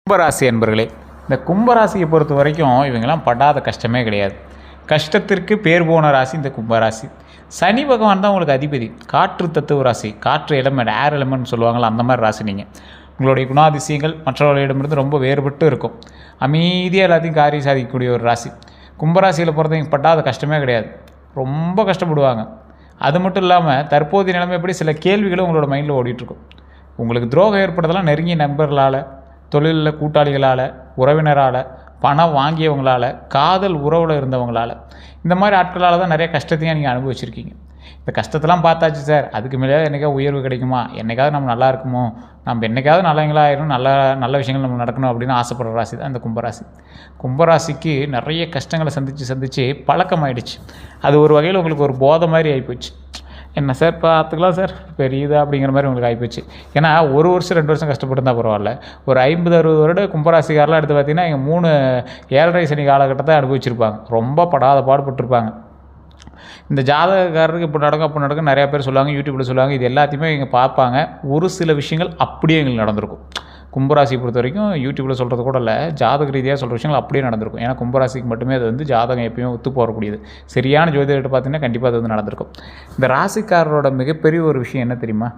கும்பராசி என்பர்களே, இந்த கும்பராசியை பொறுத்த வரைக்கும் இவங்கெல்லாம் படாத கஷ்டமே கிடையாது. கஷ்டத்திற்கு பேர் போன ராசி இந்த கும்பராசி. சனி பகவான் தான் உங்களுக்கு அதிபதி. காற்று தத்துவ ராசி, காற்று எலமெண்ட், ஏர் எலமெண்ட் சொல்லுவாங்களா, அந்த மாதிரி ராசி நீங்கள். உங்களுடைய குணாதிசயங்கள் மற்றவர்களிடமிருந்து ரொம்ப வேறுபட்டு இருக்கும். அமைதியாக எல்லாத்தையும் காரியம் சாதிக்கக்கூடிய ஒரு ராசி. கும்பராசியில் பொறுத்தவங்க படாத கஷ்டமே கிடையாது. ரொம்ப கஷ்டப்படுவாங்க. அது மட்டும் இல்லாமல் தற்போதைய நிலைமை எப்படி சில கேள்விகளும் உங்களோட மைண்டில் ஓடிட்டுருக்கும். உங்களுக்கு துரோகம் ஏற்படுறதெல்லாம் நெருங்கிய நண்பர்களால், தொழிலில் கூட்டாளிகளால், உறவினரால், பணம் வாங்கியவங்களால், காதல் உறவில் இருந்தவங்களால், இந்த மாதிரி ஆட்களால் தான் நிறைய கஷ்டத்தையும் நீங்கள் அனுபவிச்சிருக்கீங்க. இந்த கஷ்டத்தெல்லாம் பார்த்தாச்சு சார், அதுக்கு மேலே என்றைக்காவது உயர்வு கிடைக்குமா, என்றைக்காவது நம்ம நல்லா இருக்குமோ, நம்ம என்றைக்காவது நல்லவங்களாயிரும், நல்ல நல்ல விஷயங்கள் நம்ம நடக்கணும் அப்படின்னு ஆசைப்படுற ராசி தான் இந்த கும்பராசி. கும்பராசிக்கு நிறைய கஷ்டங்களை சந்தித்து பழக்கமாயிடுச்சு. அது ஒரு வகையில் உங்களுக்கு ஒரு போதை மாதிரி ஆகிப்போச்சு. என்ன சார் பார்த்துக்கலாம் சார் பெரியதா அப்படிங்கிற மாதிரி உங்களுக்கு ஆகிப்போச்சு. ஏன்னா ஒரு வருஷம் 2 வருஷம் கஷ்டப்பட்டுருந்தால் பரவாயில்ல, ஒரு 50-60 வருடம் கும்பராசிக்காரெலாம் எடுத்து பார்த்தீங்கன்னா இங்கே 3 ஏழரை சனி காலகட்டத்தை அனுபவிச்சிருப்பாங்க. ரொம்ப படாத பாடுபட்டிருப்பாங்க. இந்த ஜாதகக்காரருக்கு இப்போ நடக்கும் அப்போ நடக்கும் நிறையா பேர் சொல்லுவாங்க, யூடியூப்பில் சொல்லுவாங்க. இது எல்லாத்தையுமே இங்கே பார்ப்பாங்க. ஒரு சில விஷயங்கள் அப்படியே எங்களுக்கு நடந்திருக்கும். கும்பராசியை பொறுத்த வரைக்கும் யூடியூப்பில் சொல்கிறது கூட இல்லை, ஜாதக ரீதியாக சொல்கிற விஷயங்கள் அப்படியே நடந்திருக்கும். ஏன்னா கும்பராசிக்கு மட்டுமே அது வந்து ஜாதகம் எப்பயுமே ஒத்து போகக்கூடியது. சரியான ஜோதிடர்கிட்ட பார்த்தீங்கன்னா கண்டிப்பாக அது வந்து நடந்திருக்கும். இந்த ராசிக்காரரோட மிகப்பெரிய ஒரு விஷயம் என்ன தெரியுமா?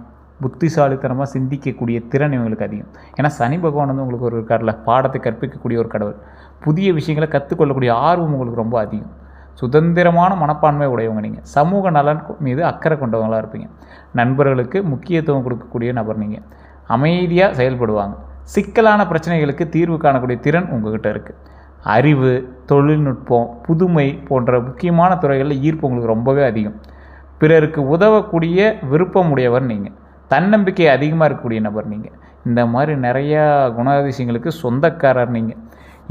புத்திசாலித்தனமாக சிந்திக்கக்கூடிய திறன் இவங்களுக்கு அதிகம். ஏன்னா சனி பகவான் வந்து உங்களுக்கு ஒரு இருக்கார்ல, பாடத்தை கற்பிக்கக்கூடிய ஒரு கடவுள். புதிய விஷயங்களை கற்றுக்கொள்ளக்கூடிய ஆர்வம் உங்களுக்கு ரொம்ப அதிகம். சுதந்திரமான மனப்பான்மை உடையவங்க நீங்கள். சமூக நலன் மீது அக்கறை கொண்டவங்களாக இருப்பீங்க. நண்பர்களுக்கு முக்கியத்துவம் கொடுக்கக்கூடிய நபர் நீங்கள். அமைதியாக செயல்படுவாங்க. சிக்கலான பிரச்சனைகளுக்கு தீர்வு காணக்கூடிய திறன் உங்கள்கிட்ட இருக்குது. அறிவு, தொழில்நுட்பம், புதுமை போன்ற முக்கியமான துறைகளில் ஈர்ப்பு உங்களுக்கு ரொம்பவே அதிகம். பிறருக்கு உதவக்கூடிய விருப்பம் உடையவர் நீங்கள். தன்னம்பிக்கை அதிகமாக இருக்கக்கூடிய நபர் நீங்கள். இந்த மாதிரி நிறையா குணாதிசயங்களுக்கு சொந்தக்காரர் நீங்கள்.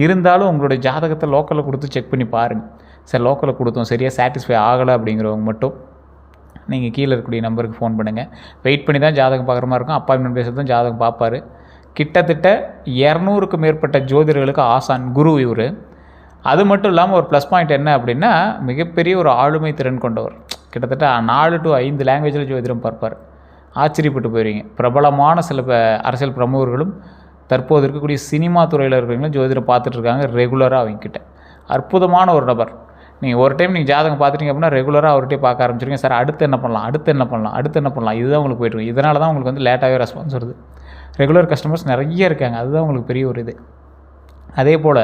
இருந்தாலும் உங்களுடைய ஜாதகத்தை லோக்கலில் கொடுத்து செக் பண்ணி பாருங்கள். சார் லோக்கலில் கொடுத்தோம் சரியாக சாட்டிஸ்ஃபை ஆகலை அப்படிங்கிறவங்க மட்டும் நீங்கள் கீழே இருக்கக்கூடிய நம்பருக்கு ஃபோன் பண்ணுங்கள். வெயிட் பண்ணி தான் ஜாதகம் பார்க்குற மாதிரி இருக்கும். அப்பாயின்மெண்ட் பேசுகிறது தான் ஜாதகம் பார்ப்பார். கிட்டத்தட்ட 200க்கும் மேற்பட்ட ஜோதிடர்களுக்கு ஆசான் குரு இவர். அது மட்டும் இல்லாமல் ஒரு ப்ளஸ் பாயிண்ட் என்ன அப்படின்னா, மிகப்பெரிய ஒரு ஆளுமை திறன் கொண்டவர். கிட்டத்தட்ட 4 to 5 லாங்குவேஜில் ஜோதிடம் பார்ப்பார். ஆச்சரியப்பட்டு போயிருவீங்க. பிரபலமான சில அரசியல் பிரமுகர்களும் தற்போது இருக்கக்கூடிய சினிமா துறையில் இருக்கிறவங்களும் ஜோதிடம் பார்த்துட்ருக்காங்க ரெகுலராக அவங்கக்கிட்ட. அற்புதமான ஒரு நபர். நீங்கள் ஒரு டைம் நீங்கள் ஜாதகம் பார்த்துட்டீங்க அப்படின்னா ரெகுலராக அவர்கிட்டே பார்க்க ஆரம்பிச்சிருங்க. சார் அடுத்து என்ன பண்ணலாம், இதுதான் உங்களுக்கு போய்ட்டுருக்கு. இதனால தான் உங்களுக்கு வந்து லேட்டாகவே ரெஸ்பான்ஸ் வருது. ரெகுலர் கஸ்டமர்ஸ் நிறைய இருக்காங்க. அதுதான் உங்களுக்கு பெரிய ஒரு இது. அதே போல்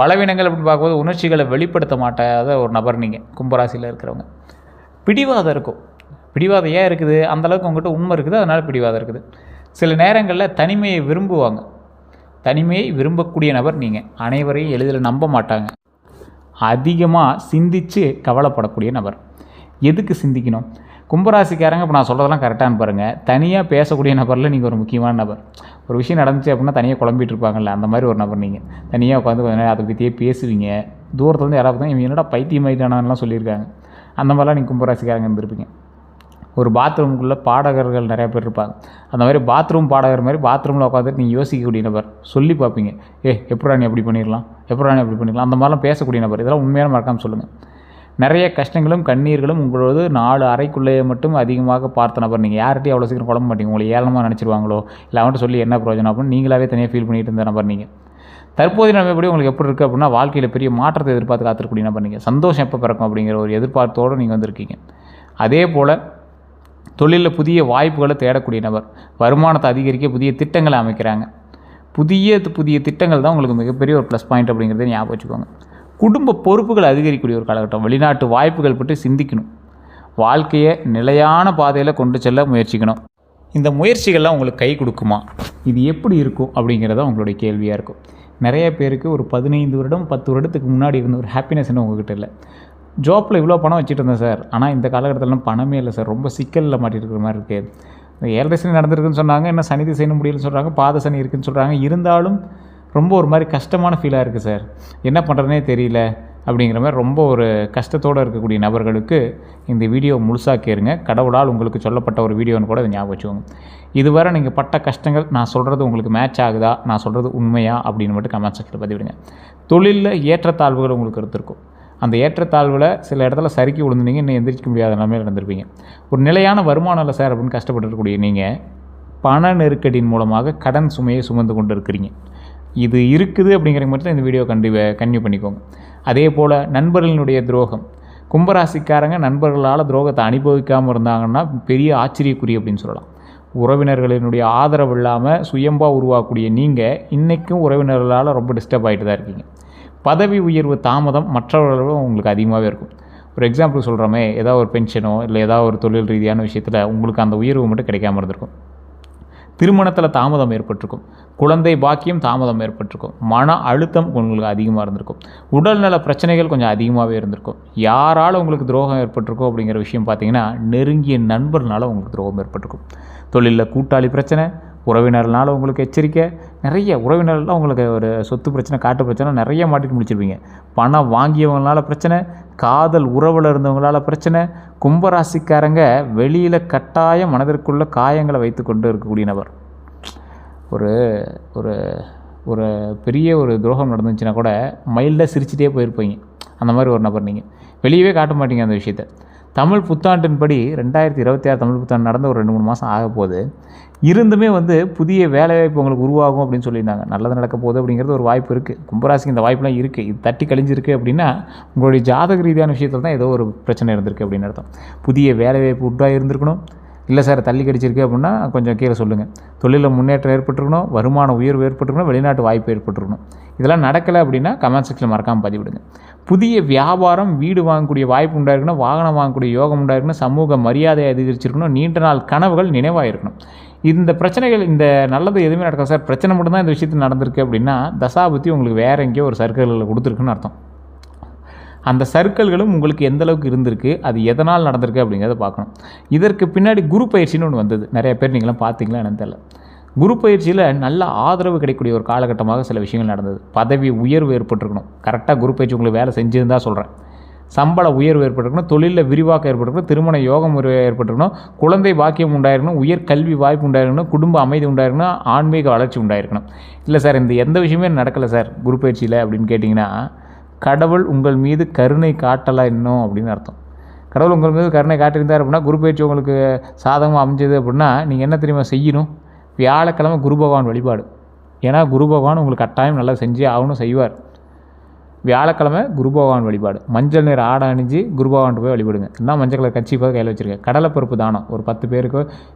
பலவீனங்கள் அப்படின்னு பார்க்கும்போது உணர்ச்சிகளை வெளிப்படுத்த மாட்டாத ஒரு நபர் நீங்கள் கும்பராசியில் இருக்கிறவங்க. பிடிவாதம் இருக்கும். பிடிவாதம் ஏன் இருக்குது? அந்தளவுக்கு உங்கள்கிட்ட உண்மை இருக்குது, அதனால் பிடிவாதம் இருக்குது. சில நேரங்களில் தனிமையை விரும்புவாங்க. தனிமையை விரும்பக்கூடிய நபர் நீங்கள். அனைவரையும் எளிதில் நம்ப மாட்டாங்க. அதிகமாக சிந்தித்து கவலைப்படக்கூடிய நபர். எதுக்கு சிந்திக்கணும்? கும்பராசிக்காரங்க இப்போ நான் சொல்கிறதெல்லாம் கரெக்டானு பாருங்கள். தனியாக பேசக்கூடிய நபரில் நீங்கள் ஒரு முக்கியமான நபர். ஒரு விஷயம் நடந்துச்சு அப்படின்னா தனியாக குழம்பிட்டு இருப்பாங்கல்ல, அந்த மாதிரி ஒரு நபர் நீங்கள். தனியாக உட்காந்து கொஞ்ச நேரம் அதை பற்றியே பேசுவீங்க. தூரத்துலேருந்து யாராவது தான் இவங்க என்னடா பைத்தியமாயிட்டானான்லாம் சொல்லியிருக்காங்க. அந்த மாதிரிலாம் நீங்கள் கும்பராசிக்காரங்க இருந்திருப்பீங்க. ஒரு பாத்ரூமுக்குள்ளே பாடகர்கள் நிறையா பேர் இருப்பாங்க. அந்த மாதிரி பாத்ரூம் பாடகர் மாதிரி பாத்ரூமில் உட்காந்துட்டு நீங்கள் யோசிக்கக்கூடிய நபர். சொல்லி பார்ப்பீங்க, எப்படா நீ அப்படி பண்ணிடலாம், அந்த மாதிரிலாம் பேசக்கூடிய நபர். இதெல்லாம் உண்மையான மறக்காமல் சொல்லுங்கள். நிறைய கஷ்டங்களும் கண்ணீர்களும் உங்களோட 4 அறைக்குள்ளேயே மட்டும் அதிகமாக பார்த்த நபர் நீங்கள். யார்கிட்டையும் அவ்வளோ சீக்கிரம் குழம்ப மாட்டீங்க. உங்களை ஏளனமாக நினச்சிருவாங்களோ இல்லை அவன்கிட்ட சொல்லி என்ன பிரயோஜனம் அப்படின்னு நீங்களாவே தனியாக ஃபீல் பண்ணிட்டு இருந்த நபர் நீங்கள். தற்போதைய நம்ம எப்படி உங்களுக்கு எப்படி இருக்குது அப்படின்னா, வாழ்க்கையில் பெரிய மாற்றத்தை எதிர்பார்த்து காத்திருக்கக்கூடிய நபர் நீங்கள். சந்தோஷம் எப்போ பிறக்கும் அப்படிங்கிற ஒரு எதிர்பார்த்தோடு நீங்கள் வந்திருக்கீங்க. அதே போல் தொழிலில் புதிய வாய்ப்புகளை தேடக்கூடிய நபர். வருமானத்தை அதிகரிக்க புதிய திட்டங்களை அமைக்கிறாங்க. புதிய திட்டங்கள் தான் உங்களுக்கு மிகப்பெரிய ஒரு ப்ளஸ் பாயிண்ட் அப்படிங்கிறத ஞாபகம் வச்சுக்கோங்க. குடும்ப பொறுப்புகள் அதிகரிக்கக்கூடிய ஒரு காலகட்டம். வெளிநாட்டு வாய்ப்புகள் பற்றி சிந்திக்கணும். வாழ்க்கையை நிலையான பாதையில் கொண்டு செல்ல முயற்சிக்கணும். இந்த முயற்சிகள்லாம் உங்களுக்கு கை கொடுக்குமா, இது எப்படி இருக்கும் அப்படிங்கிறத உங்களுடைய கேள்வியாக இருக்கும். நிறைய பேருக்கு ஒரு 15 வருடம் 10 வருடத்துக்கு முன்னாடி இருந்த ஒரு ஹாப்பினஸ் இன்னும் உங்கள்கிட்ட இல்லை. ஜாப்பில் இவ்வளோ பணம் வச்சுட்டு இருந்தேன் சார், ஆனால் இந்த காலகட்டத்திலலாம் பணமே இல்லை சார், ரொம்ப சிக்கலில் மாட்டிட்டு இருக்கிற மாதிரி இருக்குது. 7 சனி நடந்திருக்குன்னு சொன்னாங்க, என்ன சனி திசைன்னு முடியலன்னு சொல்கிறாங்க, பாத சனி இருக்குதுன்னு சொல்கிறாங்க. இருந்தாலும் ரொம்ப ஒரு மாதிரி கஷ்டமான ஃபீலாக இருக்குது சார், என்ன பண்ணுறதுனே தெரியல அப்படிங்கிற மாதிரி ரொம்ப ஒரு கஷ்டத்தோடு இருக்கக்கூடிய நபர்களுக்கு இந்த வீடியோ முழுசாக கேளுங்க. கடவுளால் உங்களுக்கு சொல்லப்பட்ட ஒரு வீடியோன்னு கூட அதை ஞாபகம் வச்சுக்கோங்க. இதுவரை நீங்கள் பட்ட கஷ்டங்கள் நான் சொல்கிறது உங்களுக்கு மேட்ச் ஆகுதா, நான் சொல்கிறது உண்மையா அப்படின்னு மட்டும் கமெண்ட் செக்ஷனில் பதிவிடுங்க. தொழிலில் ஏற்றத்தாழ்வுகள் உங்களுக்கு இருந்திருக்கும். அந்த ஏற்றத்தாழ்வில் சில இடத்துல சறுக்கி விழுந்துனீங்க, இன்னும் எந்திரிக்க முடியாத நிலைமையில் இருந்திருப்பீங்க. ஒரு நிலையான வருமானம் இல்லை சார் அப்படின்னு கஷ்டப்பட்டுருக்கக்கூடிய நீங்கள் பண நெருக்கடியின் மூலமாக கடன் சுமையை சுமந்து கொண்டு இருக்கிறீங்க. இது இருக்குது அப்படிங்கிற மட்டும் இந்த வீடியோ கன்டினியூ பண்ணிக்கோங்க. அதே போல் நண்பர்களினுடைய துரோகம். கும்பராசிக்காரங்க நண்பர்களால் துரோகத்தை அனுபவிக்காமல் இருந்தாங்கன்னா பெரிய ஆச்சரியக்குறி அப்படின்னு சொல்லலாம். உறவினர்களினுடைய ஆதரவு இல்லாமல் சுயம்பாக உருவாக்கக்கூடிய நீங்கள் இன்றைக்கும் உறவினர்களால் ரொம்ப டிஸ்டர்ப் ஆகிட்டு தான் இருக்கீங்க. பதவி உயர்வு தாமதம் மற்றவர்களும் உங்களுக்கு அதிகமாகவே இருக்கும். ஒரு எக்ஸாம்பிள் சொல்கிறோமே, ஏதாவது ஒரு பென்ஷனோ இல்லை ஏதாவது ஒரு தொழில் ரீதியான விஷயத்தில் உங்களுக்கு அந்த உயர்வு மட்டும் கிடைக்காம இருந்திருக்கும். திருமணத்தில் தாமதம் ஏற்பட்டிருக்கும். குழந்தை பாக்கியம் தாமதம் ஏற்பட்டிருக்கும். மன அழுத்தம் உங்களுக்கு அதிகமாக இருந்திருக்கும். உடல்நல பிரச்சனைகள் கொஞ்சம் அதிகமாகவே இருந்திருக்கும். யாரால் உங்களுக்கு துரோகம் ஏற்பட்டிருக்கும் அப்படிங்கிற விஷயம் பார்த்தீங்கன்னா நெருங்கிய நண்பர்னால உங்களுக்கு துரோகம் ஏற்பட்டிருக்கும். தொழிலில் கூட்டாளி பிரச்சனை, உறவினர்னால உங்களுக்கு எச்சரிக்கை, நிறைய உறவினர்லாம் உங்களுக்கு ஒரு சொத்து பிரச்சனை, காட்டு பிரச்சனை நிறைய மாட்டிட்டு முடிச்சிருப்பீங்க. பணம் வாங்கியவங்களால பிரச்சனை, காதல் உறவில் இருந்தவங்களால பிரச்சனை. கும்பராசிக்காரங்க வெளியில் கட்டாயம் மனதிற்குள்ள காயங்களை வைத்து கொண்டு இருக்கக்கூடிய நபர். ஒரு ஒரு ஒரு பெரிய ஒரு துரோகம் நடந்துச்சுன்னா கூட மைல்டாக சிரிச்சிட்டே போயிருப்பீங்க. அந்த மாதிரி ஒரு நபர் நீங்கள். வெளியவே காட்ட மாட்டீங்க அந்த விஷயத்தை. தமிழ் புத்தாண்டின்படி 2026 தமிழ் புத்தாண்டு நடந்த ஒரு 2-3 மாதம் ஆக போகுது. இருந்துமே புதிய வேலைவாய்ப்பு உங்களுக்கு உருவாகும் அப்படின்னு சொல்லியிருந்தாங்க. நல்லது நடக்க போகுது அப்படிங்கிறது ஒரு வாய்ப்பு இருக்குது. கும்பராசிக்கு இந்த வாய்ப்புலாம் இருக்குது. இது தட்டி கழிஞ்சிருக்கு அப்படின்னா உங்களுடைய ஜாதக ரீதியான விஷயத்தில் தான் ஏதோ ஒரு பிரச்சனை இருந்திருக்கு அப்படின்னு அர்த்தம். புதிய வேலைவாய்ப்பு உண்டாக இருந்திருக்கணும். இல்லை சார் தள்ளி கடிச்சிருக்கு அப்படின்னா கொஞ்சம் கீழே சொல்லுங்கள். தொழிலில் முன்னேற்றம் ஏற்பட்டுருக்கணும், வருமான உயர்வு ஏற்பட்டுருக்கணும், வெளிநாட்டு வாய்ப்பு ஏற்பட்டுருக்கணும். இதெல்லாம் நடக்கலை அப்படின்னா கமெண்ட் செக்ஷனில் மறக்காமல் பதிவிடுங்க. புதிய வியாபாரம், வீடு வாங்கக்கூடிய வாய்ப்பு உண்டாயிருக்கணும், வாகனம் வாங்கக்கூடிய யோகம் உண்டாயிருக்கணும், சமூக மரியாதையை அதிகரிச்சிருக்கணும், நீண்ட நாள் கனவுகள் நினைவாயிருக்கணும். இந்த பிரச்சனைகள், இந்த நல்லது எதுவுமே நடக்காது சார், பிரச்சனை மட்டும்தான் இந்த விஷயத்தில் நடந்திருக்கு அப்படின்னா தசாபுத்தி உங்களுக்கு வேறு எங்கேயோ ஒரு சர்க்கிளில் கொடுத்துருக்குன்னு அர்த்தம். அந்த சர்க்கிள்களும் உங்களுக்கு எந்த அளவுக்கு இருந்திருக்கு, அது எதனால் நடந்திருக்கு அப்படிங்கிறத பார்க்கணும். இதற்கு பின்னாடி குரு பயிற்சின்னு ஒன்று வந்தது. நிறைய பேர் நீங்களாம் பார்த்தீங்களா என்னன்னு தெரியல. குரு பயிற்சியில் நல்ல ஆதரவு கிடைக்கக்கூடிய ஒரு காலகட்டமாக சில விஷயங்கள் நடந்தது. பதவி உயர்வு ஏற்பட்டிருக்கணும். கரெக்டாக குரு பயிற்சி உங்களுக்கு வேலை செஞ்சுருந்தா சொல்கிறேன். சம்பள உயர்வு ஏற்பட்டிருக்கணும், தொழிலில் விரிவாக்கம் ஏற்பட்டிருக்கணும், திருமண யோகம் ஏற்பட்டிருக்கணும், குழந்தை பாக்கியம் உண்டாயிருக்கணும், உயர் கல்வி வாய்ப்பு உண்டாயிருக்கணும், குடும்ப அமைதி உண்டாயிருக்கணும், ஆன்மீக வளர்ச்சி உண்டாயிருக்கணும். இல்லை சார் இந்த எந்த விஷயமே நடக்கலை சார் குரு பயிற்சியில் அப்படின்னு கேட்டிங்கன்னா கடவுள் உங்கள் மீது கருணை காட்டலை இன்னும் அப்படின்னு அர்த்தம். கடவுள் உங்கள் மீது கருணை காட்டியிருந்தார் அப்படின்னா குரு பயிற்சி உங்களுக்கு சாதகமாக அமைஞ்சது அப்படின்னா நீங்கள் என்ன தெரியுமா செய்யணும்? வியாழக்கிழமை குரு பகவான் வழிபாடு. ஏன்னா குரு பகவான் உங்களுக்கு கட்டாயம் நல்லா செஞ்சு ஆகணும், செய்வார். வியாழக்கிழமை குரு பகவான் வழிபாடு. மஞ்சள் நிற ஆடை அணிஞ்சு குரு பகவான்ட்டு போய் வழிபடுங்க. இல்லைனா மஞ்சள் கலர் கட்சி போய் கையில் வச்சுருக்கேன். கடலைப்பருப்பு தானம் ஒரு 10 பேருக்கு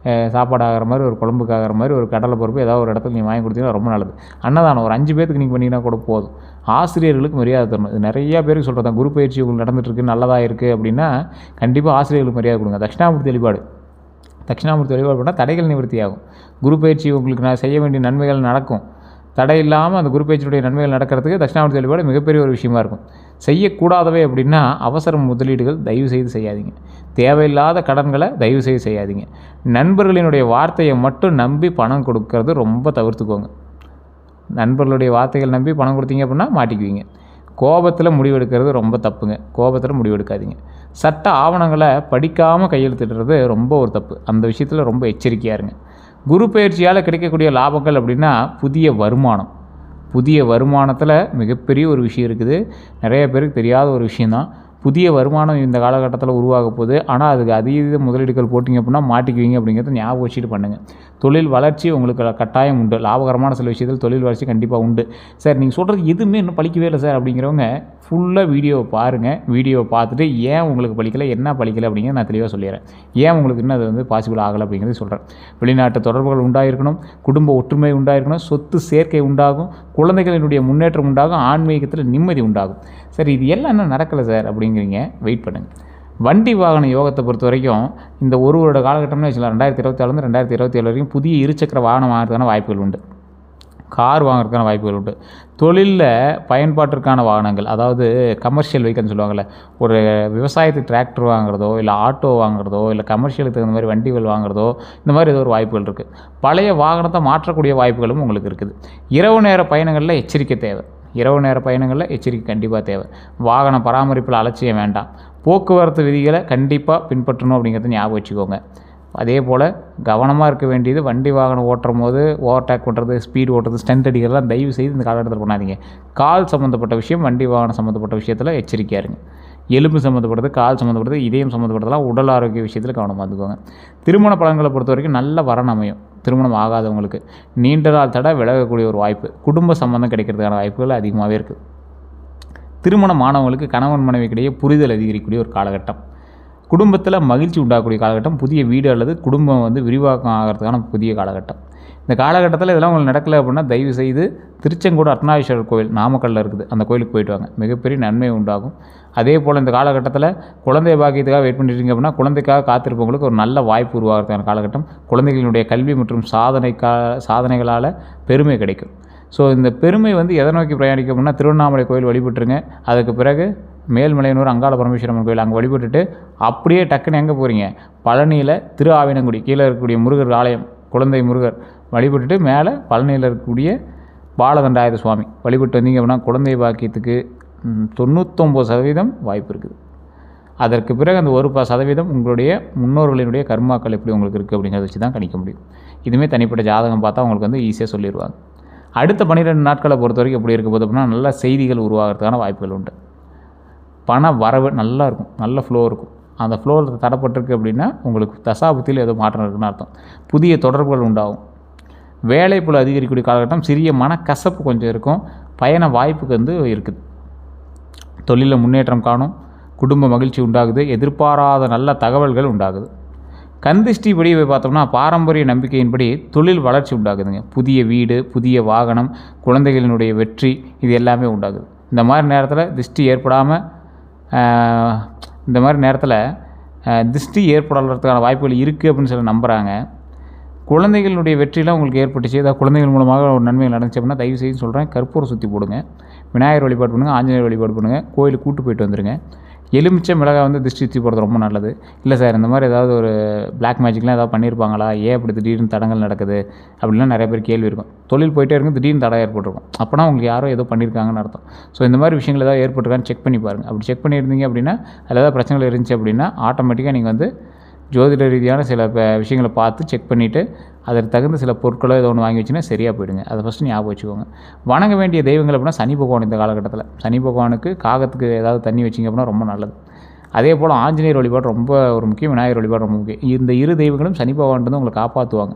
சாப்பாடு ஆகிற மாதிரி, ஒரு குழம்புக்கு ஆகிற மாதிரி ஒரு கடலைப்பருப்பு ஏதாவது ஒரு இடத்துல நீங்கள் வாங்கி கொடுத்தீங்கன்னா ரொம்ப நல்லது. அன்னதானம் ஒரு 5 பேருக்கு நீங்கள் பண்ணிங்கன்னா கூட போதும். ஆசிரியர்களுக்கு மரியாதை தரணும். இது நிறையா பேருக்கு சொல்கிறது தான். குரு பயிற்சி உங்களுக்கு நடந்துகிட்ருக்கு, நல்லதாக இருக்குது அப்படின்னா கண்டிப்பாக ஆசிரியர்களுக்கு மரியாதை கொடுங்க. தட்சிணாமூர்த்தி வழிபாடு. தட்சிணாமூர்த்தி வழிபாடு பண்ணால் தடைகள் நிவர்த்தி ஆகும். குரு பயிற்சி உங்களுக்கு நான் செய்ய வேண்டிய நன்மைகள் நடக்கும். தடை இல்லாமல் அந்த குரு பயிற்சியுடைய நன்மைகள் நடக்கிறதுக்கு தட்சிணாமூர்த்தி வழிபாடு மிகப்பெரிய ஒரு விஷயமா இருக்கும். செய்யக்கூடாதவை அப்படின்னா அவசர முதலீடுகள் தயவு செய்து செய்யாதீங்க. தேவையில்லாத கடன்களை தயவு செய்து செய்யாதீங்க. நண்பர்களினுடைய வார்த்தையை மட்டும் நம்பி பணம் கொடுக்கறது ரொம்ப தவிர்த்துக்கோங்க. நண்பர்களுடைய வார்த்தைகள் நம்பி பணம் கொடுத்தீங்க அப்படின்னா மாட்டிக்குவீங்க. கோபத்தில் முடிவெடுக்கிறது ரொம்ப தப்புங்க. கோபத்தில் முடிவெடுக்காதீங்க. சட்ட ஆவணங்களை படிக்காமல் கையெழுத்திடுறது ரொம்ப ஒரு தப்பு. அந்த விஷயத்தில் ரொம்ப எச்சரிக்கையாக இருங்க. குரு பயிற்சியால் கிடைக்கக்கூடிய லாபங்கள் அப்படின்னா புதிய வருமானம். புதிய வருமானத்தில் மிகப்பெரிய ஒரு விஷயம் இருக்குது. நிறைய பேருக்கு தெரியாத ஒரு விஷயந்தான். புதிய வருமானம் இந்த காலகட்டத்தில் உருவாக போகுது. ஆனால் அதுக்கு அதீத முதலீடுகள் போட்டிங்க அப்படின்னா மாட்டிக்குவீங்க அப்படிங்கிறத ஞாபகம் வச்சுட்டு பண்ணுங்கள். தொழில் வளர்ச்சி உங்களுக்கு கட்டாயம் உண்டு. லாபகரமான சில விஷயத்தில் தொழில் வளர்ச்சி கண்டிப்பாக உண்டு. சார் நீங்கள் சொல்கிறது எதுவுமே இன்னும் பழிக்கவே இல்லை சார் அப்படிங்கிறவங்க ஃபுல்லாக வீடியோவை பாருங்கள். வீடியோவை பார்த்துட்டு ஏன் உங்களுக்கு பழிக்கலை, என்ன பழிக்கலை அப்படிங்கிறத நான் தெளிவாக சொல்லிடுறேன். ஏன் உங்களுக்கு இன்னும் அது பாசிபிள் ஆகலை அப்படிங்கிறது சொல்கிறேன். வெளிநாட்டு தொடர்புகள் உண்டாயிருக்கணும், குடும்ப ஒற்றுமை உண்டாயிருக்கணும், சொத்து சேர்க்கை உண்டாகும், குழந்தைகளினுடைய முன்னேற்றம் உண்டாகும், ஆன்மீகத்தில் நிம்மதி உண்டாகும். சரி இது எல்லாம் என்ன நடக்கலை சார் அப்படிங்கிறீங்க. வெயிட் பண்ணுங்கள். வண்டி வாகன யோகத்தை பொறுத்த வரைக்கும் இந்த ஒரு வருட காலகட்டம்னு வச்சுக்கலாம். 2024 2027 வரைக்கும் புதிய இருசக்கர வாகனம் வாங்குறதுக்கான வாய்ப்புகள் உண்டு. கார் வாங்குறதுக்கான வாய்ப்புகள் உண்டு. தொழிலில் பயன்பாட்டிற்கான வாகனங்கள், அதாவது கமர்ஷியல் வெஹிக்கல்னு சொல்லுவாங்கள்ல, ஒரு விவசாயத்துக்கு டிராக்டர் வாங்குறதோ இல்லை ஆட்டோ வாங்குறதோ இல்லை கமர்ஷியலுக்கு தகுந்த மாதிரி வண்டிகள் வாங்குறதோ இந்த மாதிரி ஏதோ ஒரு வாய்ப்புகள் இருக்குது. பழைய வாகனத்தை மாற்றக்கூடிய வாய்ப்புகளும் உங்களுக்கு இருக்குது. இரவு நேர பயணங்களில் எச்சரிக்கை தேவை. இரவு நேர பயணங்களில் எச்சரிக்கை கண்டிப்பாக தேவை. வாகன பராமரிப்பில் அலட்சியம் வேண்டாம். போக்குவரத்து விதிகளை கண்டிப்பாக பின்பற்றணும் அப்படிங்கிறத ஞாபகம் வச்சுக்கோங்க. அதே போல் கவனமாக இருக்க வேண்டியது, வண்டி வாகனம் ஓட்டும் போது ஓவர்டேக் பண்ணுறது, ஸ்பீடு ஓட்டுறது, ஸ்டண்ட் அடிக்கிறதுலாம் தயவு செய்து இந்த காலகட்டத்தில் பண்ணாதீங்க. கால் சம்மந்தப்பட்ட விஷயம், வண்டி வாகனம் சம்மந்தப்பட்ட விஷயத்தில் எச்சரிக்கையாக இருங்க. எலும்பு சம்மந்தப்பட்டது, கால் சம்மந்தப்பட்டது, இதயம் சம்மந்தப்பட்டதெல்லாம் உடல் ஆரோக்கிய விஷயத்தில் கவனமாக இருந்துக்கோங்க. திருமண பலன்களை பொறுத்த வரைக்கும் நல்ல வரன் அமையும். திருமணம் ஆகாதவங்களுக்கு நீண்ட நாள் தடை விலகக்கூடிய ஒரு வாய்ப்பு, குடும்ப சம்பந்தம் கிடைக்கிறதுக்கான வாய்ப்புகள் அதிகமாகவே இருக்குது. திருமணமானவங்களுக்கு கணவன் மனைவிக்கிடையே புரிதல் அதிகரிக்கக்கூடிய ஒரு காலகட்டம், குடும்பத்தில் மகிழ்ச்சி உண்டாகக்கூடிய காலகட்டம், புதிய வீடு அல்லது குடும்பம் வந்து விரிவாக்கம் ஆகிறதுக்கான புதிய காலகட்டம். இந்த காலகட்டத்தில் இதெல்லாம் உங்களுக்கு நடக்கலை அப்படின்னா தயவு செய்து திருச்செங்கோடு அர்த்தநாரீஸ்வரர் கோவில் நாமக்கல்லில் இருக்குது, அந்த கோயிலுக்கு போயிட்டு வாங்க, மிகப்பெரிய நன்மை உண்டாகும். அதே போல் இந்த காலகட்டத்தில் குழந்தை பாக்கியத்துக்காக வெயிட் பண்ணிட்டீங்க அப்படின்னா குழந்தைக்காக காத்திருப்பவங்களுக்கு ஒரு நல்ல வாய்ப்பு உருவாகிறதுக்கான காலகட்டம், குழந்தைகளுடைய கல்வி மற்றும் சாதனைகளால் பெருமை கிடைக்கும். ஸோ இந்த பெருமை வந்து எதை நோக்கி பிரயாணிக்கும் அப்படின்னா திருவண்ணாமலை கோயில் வழிபட்டுருங்க. அதுக்கு பிறகு மேல்மலையனூர் அங்காள பரமேஸ்வரன் கோயில் அங்கே வழிபட்டுட்டு அப்படியே டக்குன்னு எங்கே போகிறீங்க, பழனியில் திரு ஆவினங்குடி கீழே இருக்கக்கூடிய முருகர் ஆலயம், குழந்தை முருகர் வழிபட்டுட்டு மேலே பழனியில் இருக்கக்கூடிய பாலதண்டாயுத சுவாமி வழிபட்டு வந்தீங்க அப்படின்னா குழந்தை பாக்கியத்துக்கு 99% வாய்ப்பு இருக்குது. அதற்கு பிறகு அந்த 1% உங்களுடைய முன்னோர்களினுடைய கர்மாக்கள் எப்படி உங்களுக்கு இருக்குது அப்படிங்கிறத வச்சு தான் கணிக்க முடியும். இதுவுமே தனிப்பட்ட ஜாதகம் பார்த்தா உங்களுக்கு வந்து ஈஸியாக சொல்லிடுவாங்க. அடுத்த 12 நாட்களை பொறுத்த வரைக்கும் எப்படி இருக்க போது அப்படின்னா நல்ல செய்திகள் உருவாகிறதுக்கான வாய்ப்புகள் உண்டு. பண வரவு நல்லா இருக்கும், நல்ல ஃப்ளோ இருக்கும். அந்த ஃப்ளோவில் தடைப்பட்டிருக்கு அப்படின்னா உங்களுக்கு தசாபுத்தியில் ஏதோ மாற்றம் இருக்குன்னு அர்த்தம். புதிய தொடர்புகள் உண்டாகும். வேலைப்புல அதிகரிக்கக்கூடிய காலகட்டம், சிறிய மனக்கசப்பு கொஞ்சம் இருக்கும், பயண வாய்ப்புக்கு வந்து இருக்குது. தொழிலில் முன்னேற்றம் காணும், குடும்ப மகிழ்ச்சி உண்டாகுது, எதிர்பாராத நல்ல தகவல்கள் உண்டாகுது. கந்திஷ்டிப்படி பார்த்தோம்னா பாரம்பரிய நம்பிக்கையின்படி தொழில் வளர்ச்சி உண்டாகுதுங்க. புதிய வீடு, புதிய வாகனம், குழந்தைகளினுடைய வெற்றி, இது எல்லாமே உண்டாகுது. இந்த மாதிரி நேரத்தில் திருஷ்டி ஏற்படுறதுக்கான வாய்ப்புகள் இருக்குது அப்படின்னு சொல்லி நம்புகிறாங்க. குழந்தைகளுடைய வெற்றிலாம் உங்களுக்கு ஏற்பட்டுச்சு, ஏதாவது குழந்தைகள் மூலமாக ஒரு நன்மைகள் நடந்துச்சு அப்படின்னா தயவு செய்து சொல்கிறேன், கற்பூரம் சுற்றி போடுங்க, விநாயகர் வழிபாடு பண்ணுங்கள், ஆஞ்சநேயர் வழிபாடு பண்ணுங்கள், கோயிலுக்கு கூட்டு போயிட்டு வந்துடுங்க. எலுமிச்சை மிளகாய் வந்து திருஷ்டி சுற்றி போடுறது ரொம்ப நல்லது. இல்லை சார் இந்த மாதிரி ஏதாவது ஒரு பிளாக் மேஜிக்லாம் ஏதாவது பண்ணியிருப்பாங்களா, ஏன் அப்படி திடீர்னு தடங்கள் நடக்குது அப்படின்லாம் நிறைய பேர் கேள்வி இருக்கும். தொழில் போயிட்டே இருக்கும், திடீர்னு தடை ஏற்பட்டிருக்கும், அப்போனா உங்களுக்கு யாரோ ஏதோ பண்ணியிருக்காங்கன்னு அர்த்தம். ஸோ இந்த மாதிரி விஷயங்கள் ஏதாவது ஏற்பட்டிருக்கான்னு செக் பண்ணி பாருங்கள். அப்படி செக் பண்ணியிருந்தீங்க அப்படின்னா அதில் ஏதாவது பிரச்சனைகள் இருந்துச்சு அப்படின்னா ஆட்டோமேட்டிக்காக நீங்கள் வந்து ஜோதிட ரீதியான சில விஷயங்களை பார்த்து செக் பண்ணிவிட்டு அதற்கு தகுந்த சில பொருட்களோ ஏதோ ஒன்று வாங்கி வச்சுன்னா சரியாக போயிடுங்க. அதை ஃபஸ்ட்டு ஞாபகம் வச்சுக்கோங்க. வணங்க வேண்டிய தெய்வங்கள் அப்படின்னா சனி பகவான். இந்த காலகட்டத்தில் சனி பகவானுக்கு காகத்துக்கு ஏதாவது தண்ணி வச்சிங்க அப்படின்னா ரொம்ப நல்லது. அதே போல் ஆஞ்சநேயர் வழிபாடு ரொம்ப ஒரு முக்கியம், விநாயகர் வழிபாடு ரொம்ப முக்கியம். இந்த இரு தெய்வங்களும் சனி பகவான் வந்து உங்களை காப்பாற்றுவாங்க.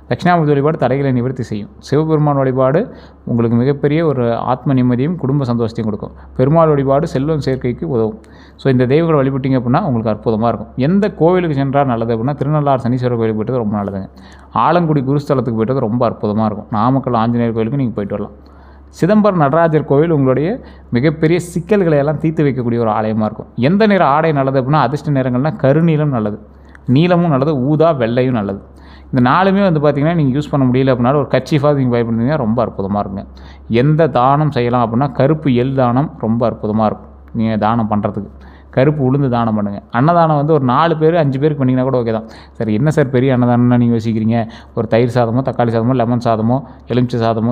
தட்சிணாமூர்த்தி வழிபாடு தடைகளை நிவர்த்தி செய்யும். சிவபெருமான் வழிபாடு உங்களுக்கு மிகப்பெரிய ஒரு ஆத்ம நிம்மதியும் குடும்ப சந்தோஷத்தையும் கொடுக்கும். பெருமாள் வழிபாடு செல்வம் சேர்க்கைக்கு உதவும். ஸோ இந்த தெய்வங்களை வழிபட்டிங்க அப்படின்னா உங்களுக்கு அற்புதமாக இருக்கும். எந்த கோவிலுக்கு சென்றால் நல்லது அப்படின்னா திருநள்ளாறு சனீஸ்வரர் கோயிலுக்கு போய்ட்டது ரொம்ப நல்லதுங்க. ஆலங்குடி குருஸ்தலத்துக்கு போய்ட்டது ரொம்ப அற்புதமாக இருக்கும். நாமக்கல் ஆஞ்சநேயர் கோயிலுக்கு நீங்கள் போய்ட்டு வரலாம். சிதம்பரம் நடராஜர் கோவில் உங்களுடைய மிகப்பெரிய சிக்கல்களை எல்லாம் தீர்த்து வைக்கக்கூடிய ஒரு ஆலயமாக இருக்கும். எந்த நிற ஆடை நல்லது அப்படின்னா அதிர்ஷ்ட நிறங்கள்னால் கருநீலம் நல்லது, நீலமும் நல்லது, ஊதா, வெள்ளையும் நல்லது. இந்த நாலுமே வந்து பார்த்திங்கன்னா நீங்கள் யூஸ் பண்ண முடியல அப்படின்னாலும் ஒரு கட்சிஃபாக நீங்கள் பயன்படுத்திங்கன்னா ரொம்ப அற்புதமாக இருக்குங்க. எந்த தானம் செய்யலாம் அப்படின்னா கருப்பு எள் தானம் ரொம்ப அற்புதமாக இருக்கும். நீங்கள் தானம் பண்ணுறதுக்கு கருப்பு உளுந்து தானம் பண்ணுங்கள். அன்னதானம் வந்து ஒரு 4 பேர் 5 பேருக்கு பண்ணிங்கன்னா கூட ஓகே தான். சார் என்ன சார் பெரிய அன்னதானம்னா நீங்கள் யோசிக்கிறீங்க, ஒரு தயிர் சாதமோ, தக்காளி சாதமோ, லெமன் சாதமோ, எலுமிச்சை சாதமோ,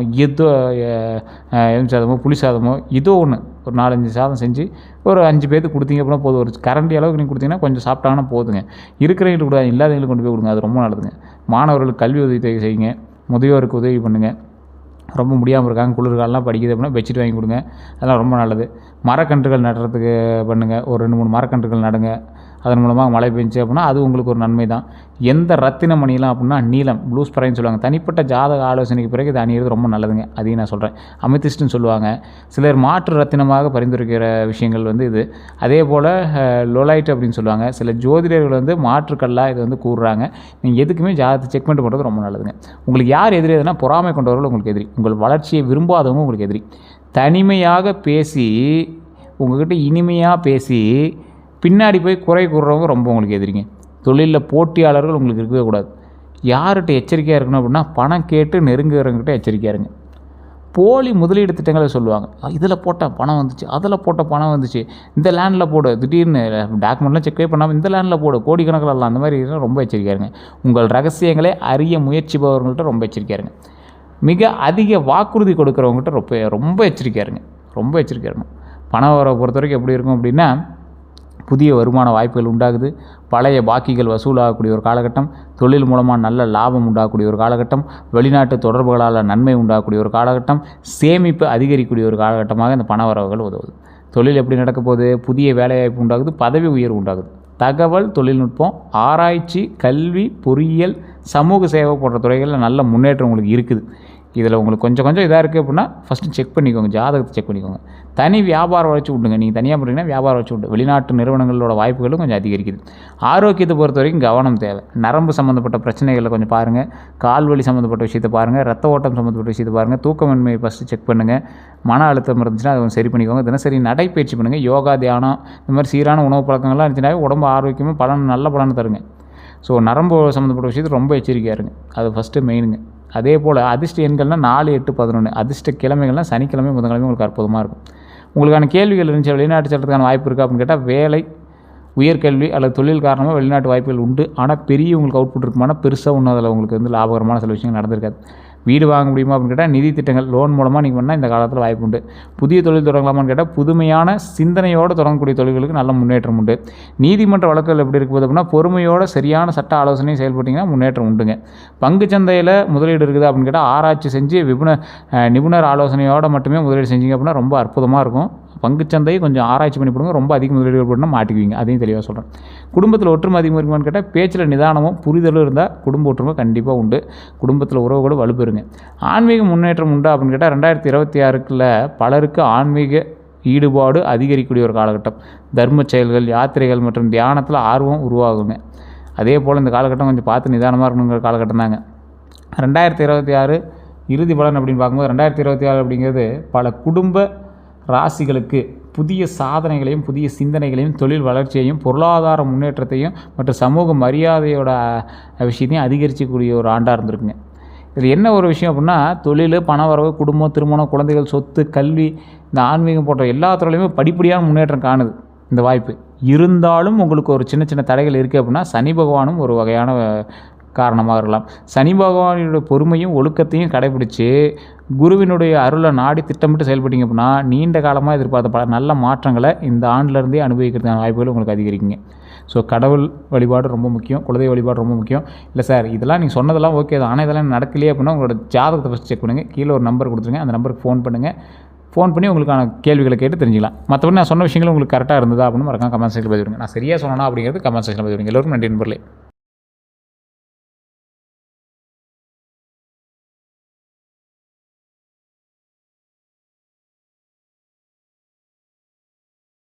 எலுமிச்சை சாதமோ, புளி சாதமோ, ஏதோ ஒன்று ஒரு 4-5 சாதம் செஞ்சு ஒரு 5 பேருக்கு கொடுத்தீங்க அப்படின்னா போதும். ஒரு கரண்டி அளவுக்கு நீங்கள் கொடுத்தீங்கன்னா கொஞ்சம் சாப்பிட்டாங்கன்னா போதுங்க. இருக்கிறவங்களுக்கு கூட இல்லாதவங்களுக்கு கொண்டு போய் கொடுங்க, அது ரொம்ப நல்லதுங்க. மாணவர்களுக்கு கல்வி உதவி செய்யுங்க, முதியோருக்கு உதவி பண்ணுங்கள். ரொம்ப முடியாமல் இருக்காங்க, குளிர்காலெலாம் படிக்குது அப்படின்னா பெட்ஷீட் வாங்கி கொடுங்க, அதெல்லாம் ரொம்ப நல்லது. மரக்கன்றுகள் நடுறதுக்கு பண்ணுங்கள், ஒரு 2-3 மரக்கன்றுகள் நடுங்க. அதன் மூலமாக மழை பெஞ்சு அப்படின்னா அது உங்களுக்கு ஒரு நன்மை தான். எந்த ரத்தின மணிலாம் அப்படின்னா நீலம், ப்ளூ ஸ்ப்ரைன்னு சொல்லுவாங்க. தனிப்பட்ட ஜாதக ஆலோசனைக்கு பிறகு இது அணியிறது ரொம்ப நல்லதுங்க. அதையும் நான் சொல்கிறேன். அமித்திஸ்ட்னு சொல்லுவாங்க. சிலர் மாற்று ரத்தினமாக பரிந்துரைக்கிற விஷயங்கள் வந்து இது. அதே போல் லோலைட் அப்படின்னு சொல்லுவாங்க. சில ஜோதிடர்கள் வந்து மாற்றுக்கல்லாக இதை வந்து கூறுறாங்க. நீங்கள் எதுக்குமே ஜாதகத்தை செக் பண்ணிட்டு பண்ணுறது ரொம்ப நல்லதுங்க. உங்களுக்கு யார் எதிரி எதுனா பொறாமை கொண்டவர்கள் உங்களுக்கு எதிரி, உங்கள் வளர்ச்சியை விரும்பாதவங்க உங்களுக்கு எதிரி. தனிமையாக பேசி உங்கள்கிட்ட இனிமையாக பேசி பின்னாடி போய் குறை கூறுறவங்க ரொம்ப உங்களுக்கு எதிரிங்க. தொழிலில் போட்டியாளர்கள் உங்களுக்கு இருக்கவே கூடாது. யார்கிட்ட எச்சரிக்கையாக இருக்கணும் அப்படின்னா பணம் கேட்டு நெருங்குறவங்ககிட்ட எச்சரிக்கையாக இருங்க. போலி முதலீடு திட்டங்களை சொல்லுவாங்க. இதில் போட்டால் பணம் வந்துச்சு, அதில் போட்டால் பணம் வந்துச்சு, இந்த லேண்டில் போடு, திடீர்னு டாக்குமெண்ட்லாம் செக்கே பண்ணாமல் இந்த லேண்டில் போடு, கோடிக்கணக்கில் அந்த மாதிரி ரொம்ப எச்சரிக்கையாக இருங்க. உங்கள் ரகசியங்களை அறிய முயற்சிப்பவர்கள்ட்ட ரொம்ப எச்சரிக்கையாக இருங்க. மிக அதிக வாக்குறுதி கொடுக்குறவங்ககிட்ட ரொம்ப எச்சரிக்கையாக இருங்க, ரொம்ப எச்சரிக்கையாக இருக்கணும். பணம் வர பொறுத்த வரைக்கும் எப்படி இருக்கும் அப்படின்னா புதிய வருமான வாய்ப்புகள் உண்டாகுது, பழைய பாக்கிகள் வசூலாகக்கூடிய ஒரு காலகட்டம், தொழில் மூலமாக நல்ல லாபம் உண்டாகக்கூடிய ஒரு காலகட்டம், வெளிநாட்டு தொடர்புகளால் நன்மை உண்டாகக்கூடிய ஒரு காலகட்டம், சேமிப்பு அதிகரிக்கக்கூடிய ஒரு காலகட்டமாக இந்த பண வரவுகள் உதவுது. தொழில் எப்படி நடக்க போகுது, புதிய வேலைவாய்ப்பு உண்டாகுது, பதவி உயர்வு உண்டாகுது. தகவல் தொழில்நுட்பம், ஆராய்ச்சி, கல்வி, பொறியியல், சமூக சேவை போன்ற துறைகளில் நல்ல முன்னேற்றம் உங்களுக்கு இருக்குது. இதில் உங்களுக்கு கொஞ்சம் கொஞ்சம் இதாக இருக்குது அப்படின்னா ஃபஸ்ட்டு செக் பண்ணிக்கோங்க, ஜாதகத்தை செக் பண்ணிக்கோங்க. தனி வியாபாரம் வச்சு விட்டுங்க. நீங்கள் தனியாக பண்ணுறீங்கன்னா வியாபாரம் வச்சு விட்டு வெளிநாட்டு நிறுவனங்களோட வாய்ப்புகளும் கொஞ்சம் அதிகரிக்குது. ஆரோக்கியத்தை பொறுத்த வரைக்கும் கவனம் தேவை. நரம்பு சம்மந்தப்பட்ட பிரச்சனைகளை கொஞ்சம் பாருங்கள், கால்வலி சம்மந்தப்பட்ட விஷயத்தை பாருங்கள், ரத்த ஓட்டம் சம்மந்தப்பட்ட விஷயத்தை பாருங்கள், தூக்கமின்மை ஃபஸ்ட்டு செக் பண்ணுங்கள். மன அழுத்தம் இருந்துச்சுன்னா அதை சரி பண்ணிக்கோங்க. தினசரி நடைப்பயிற்சி பண்ணுங்கள். யோகா, தியானம், இந்த மாதிரி சீரான உணவு பழக்கங்கள்லாம் இருந்துச்சுனாவே உடம்பு ஆரோக்கியமாக நல்ல பலன் தருங்க. ஸோ நரம்பு சம்மந்தப்பட்ட விஷயத்தில் ரொம்ப எச்சரிக்கையாக இருங்க. அது ஃபஸ்ட்டு மெயினுங்க. அதே போல் அதிர்ஷ்ட எண்கள்னால் 4, 8, 11. அதிர்ஷ்ட கிழமைகள்னால் சனிக்கிழமை, புதன்கிழமை உங்களுக்கு அற்புதமாக இருக்கும். உங்களுக்கான கேள்விகள் இருந்துச்சு, வெளிநாட்டு செல்றதுக்கான வாய்ப்பு இருக்கா அப்படின்னு கேட்டால், வேலை, உயர்கல்வி அல்லது தொழில் காரணமாக வெளிநாட்டு வாய்ப்புகள் உண்டு. ஆனால் பெரிய உங்களுக்கு அவுட்புட் இருக்குமானா பெருசாக ஒன்றும் அதில் உங்களுக்கு லாபகரமான சில விஷயங்கள் நடந்திருக்காது. வீடு வாங்க முடியுமா அப்படின்னு கேட்டால், நிதி திட்டங்கள் லோன் மூலமாக நீங்கள் பண்ணால் இந்த காலத்தில் வாய்ப்பு உண்டு. புதிய தொழில் தொடங்கலாமான்னு கேட்டால், புதுமையான சிந்தனையோடு தொடங்கக்கூடிய தொழில்களுக்கு நல்ல முன்னேற்றம் உண்டு. நீதிமன்ற வழக்குகள் எப்படி இருக்குது அப்படின்னா, பொறுமையோட சரியான சட்ட ஆலோசனையும் செயல்பட்டிங்கன்னா முன்னேற்றம் உண்டுங்க. பங்குச்சந்தையில் முதலீடு இருக்குது அப்படின்னு கேட்டால், ஆராய்ச்சி செஞ்சு நிபுணர் ஆலோசனையோடு மட்டுமே முதலீடு செஞ்சீங்க அப்படின்னா ரொம்ப அற்புதமாக இருக்கும். பங்குச்சந்தை கொஞ்சம் ஆராய்ச்சி பண்ணி போடுங்க. ரொம்ப அதிக முதலீடுகள் போட்டுனா மாட்டிக்குவீங்க. அதையும் தெளிவாக சொல்கிறேன். குடும்பத்தில் ஒற்றுமை அதிகமாக இருக்குமான்னு கேட்டால், பேச்சில் நிதானமும் புரிதலும் இருந்தால் குடும்ப ஒற்றுமை கண்டிப்பாக உண்டு. குடும்பத்தில் உறவுகளோடு வலுப்பெறுங்க. ஆன்மீக முன்னேற்றம் உண்டா அப்படின்னு கேட்டால், 2026ல் பலருக்கு ஆன்மீக ஈடுபாடு அதிகரிக்கக்கூடிய ஒரு காலகட்டம். தர்ம செயல்கள், யாத்திரைகள் மற்றும் தியானத்தில் ஆர்வம் உருவாகுங்க. அதே போல் இந்த காலகட்டம் கொஞ்சம் பார்த்து நிதானமாக இருக்கணுங்கிற காலகட்டம் தாங்க. 2026 இறுதி பலன் அப்படின்னு பார்க்கும்போது, 2026 அப்படிங்கிறது பல குடும்ப ராசிகளுக்கு புதிய சாதனைகளையும், புதிய சிந்தனைகளையும், தொழில் வளர்ச்சியையும், பொருளாதார முன்னேற்றத்தையும் மற்றும் சமூக மரியாதையோட விஷயத்தையும் அதிகரிக்கக்கூடிய ஒரு ஆண்டாக இருந்திருக்குங்க. இது என்ன ஒரு விஷயம் அப்படின்னா, தொழில், பணவரவு, குடும்பம், திருமணம், குழந்தைகள், சொத்து, கல்வி, இந்த ஆன்மீகம் போன்ற எல்லா துறையிலையுமே படிப்படியான முன்னேற்றம் காணுது இந்த வாய்ப்பு. இருந்தாலும் உங்களுக்கு ஒரு சின்ன சின்ன தடைகள் இருக்குது அப்படின்னா, சனி பகவானும் ஒரு வகையான காரணமாக இருக்கலாம். சனி பகவானுடைய பொறுமையும் ஒழுக்கத்தையும் கடைபிடிச்சு குருவினுடைய அருளை நாடி திட்டமிட்டு செயல்பட்டீங்க அப்படின்னா, நீண்ட காலமாக எதிர்பார்த்த பல நல்ல மாற்றங்களை இந்த ஆண்டிலேருந்தே அனுபவிக்கிறதுக்கான வாய்ப்புகள் உங்களுக்கு அதிகரிக்குங்க. ஸோ கடவுள் வழிபாடு ரொம்ப முக்கியம், குலதெய்வ வழிபாடு ரொம்ப முக்கியம். இல்லை சார் இதெல்லாம் நீங்கள் சொன்னதெல்லாம் ஓகே தான், ஆனால் இதெல்லாம் நடக்கலையே அப்படின்னா உங்களோட ஜாதகத்தை ஃபஸ்ட் செக் பண்ணுங்கள். கீழே ஒரு நம்பர் கொடுத்துருங்க, அந்த நம்பருக்கு ஃபோன் பண்ணுங்கள். ஃபோன் பண்ணி உங்களுக்கான கேள்விகளை கேட்டு தெரிஞ்சிக்கலாம். மற்றபடி நான் சொன்ன விஷயங்கள் உங்களுக்கு கரெக்டாக இருந்ததா அப்படின்னு மறக்காம கமெண்ட் செக்ஷனில் பதிவிடுங்க. நான் சரியாக சொன்னேனா அப்படிங்கிறது கமெண்ட் செக்ஷனில் பதிவிடுங்க. எல்லோருக்கும் நன்றி நண்பர்களே.